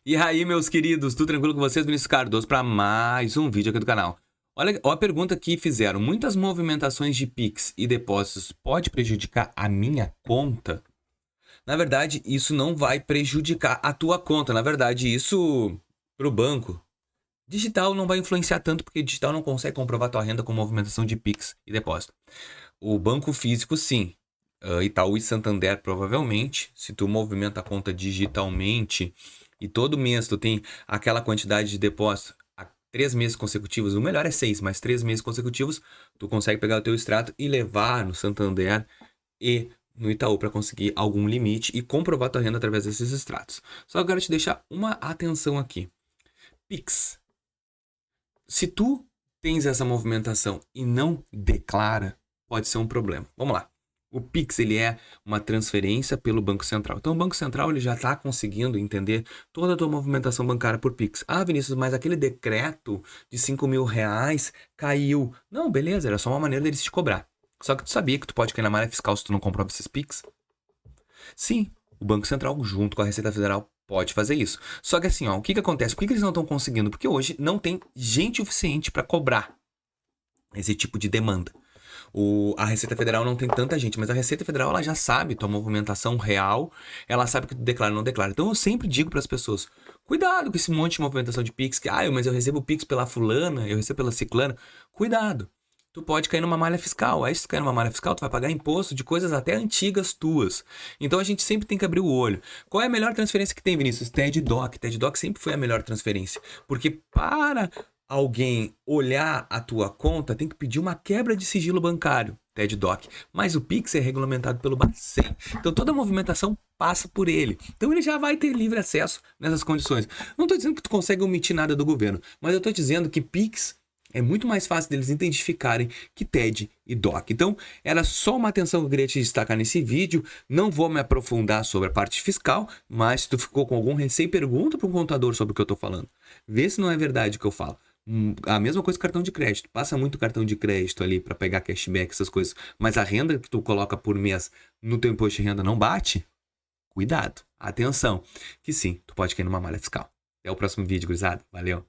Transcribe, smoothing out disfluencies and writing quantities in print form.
E aí, meus queridos, tudo tranquilo com vocês? Vinícius Cardoso para mais um vídeo aqui do canal. Olha a pergunta que fizeram. Muitas movimentações de Pix e depósitos pode prejudicar a minha conta? Na verdade, isso não vai prejudicar a tua conta. Na verdade, isso pro banco. Digital não vai influenciar tanto, porque digital não consegue comprovar tua renda com movimentação de Pix e depósito. O banco físico, sim. Itaú e Santander, provavelmente. Se tu movimenta a conta digitalmente e todo mês tu tem aquela quantidade de depósito há 3 meses consecutivos, o melhor é 6, mas 3 meses consecutivos, tu consegue pegar o teu extrato e levar no Santander e no Itaú para conseguir algum limite e comprovar tua renda através desses extratos. Só que eu quero te deixar uma atenção aqui. Pix. Se tu tens essa movimentação e não declara, pode ser um problema. Vamos lá. O Pix, ele é uma transferência pelo Banco Central. Então, o Banco Central ele já está conseguindo entender toda a tua movimentação bancária por Pix. Ah, Vinícius, mas aquele decreto de 5 mil reais caiu. Não, beleza, era só uma maneira deles te cobrar. Só que tu sabia que tu pode cair na malha fiscal se tu não comprova esses Pix? Sim, o Banco Central, junto com a Receita Federal, pode fazer isso. Só que assim, ó, o que acontece? Por que eles não estão conseguindo? Porque hoje não tem gente suficiente para cobrar esse tipo de demanda. A Receita Federal não tem tanta gente, mas a Receita Federal ela já sabe tua movimentação real, ela sabe que tu declara ou não declara. Então eu sempre digo para as pessoas, cuidado com esse monte de movimentação de Pix, que mas eu recebo Pix pela fulana, eu recebo pela ciclana. Cuidado, tu pode cair numa malha fiscal. Aí se tu cair numa malha fiscal, tu vai pagar imposto de coisas até antigas tuas. Então a gente sempre tem que abrir o olho. Qual é a melhor transferência que tem, Vinícius? TED Doc. TED Doc sempre foi a melhor transferência, porque para alguém olhar a tua conta, tem que pedir uma quebra de sigilo bancário, TED Doc. Mas o Pix é regulamentado pelo Bacen. Então toda a movimentação passa por ele. Então ele já vai ter livre acesso nessas condições. Não estou dizendo que tu consegue omitir nada do governo, mas eu estou dizendo que Pix é muito mais fácil deles identificarem que TED e DOC. Então, era só uma atenção que eu queria te destacar nesse vídeo. Não vou me aprofundar sobre a parte fiscal, mas se tu ficou com algum receio, pergunta para um contador sobre o que eu estou falando. Vê se não é verdade o que eu falo. A mesma coisa com cartão de crédito. Passa muito cartão de crédito ali para pegar cashback, essas coisas. Mas a renda que tu coloca por mês no teu imposto de renda não bate? Cuidado. Atenção. Que sim, tu pode cair numa malha fiscal. Até o próximo vídeo, gurizada. Valeu.